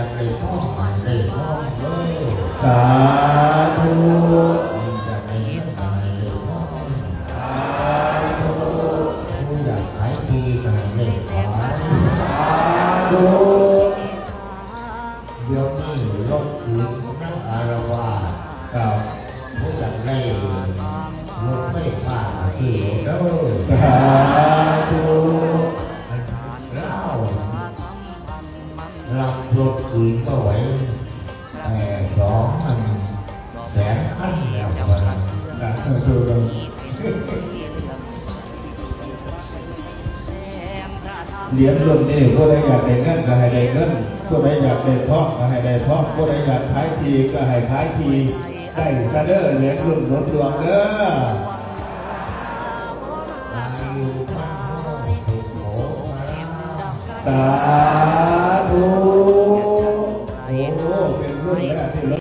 จะได้ท้องมันได้ท้องเลยสาธุจะได้เงินมันได้ท้องสาธุ ผู้อยากขายทีกันได้ขาย สาธุ เดี๋ยวนี้รถคืนนั่งอารวาส กับ ผู้อยากได้รถไฟฟ้าคือเด้อ สาธุ เล่ารับรถคืนก็ไหว2,000,000ขั้นแล้วกัน นะสาธุเหรียญรุ่นนี้ผู้ใดอยากได้เงินก็ให้ได้เงินผู้ใดอยากได้ทองก็ให้ได้ทองผู้ใดอยากขายทีก็ให้ขายทีได้ซะเด้อเหรียญรุ่นรถหลวงเด้อ อายุมั่นคงสุขโขภา สาธุโอ้เป็นรุ่นแรกที่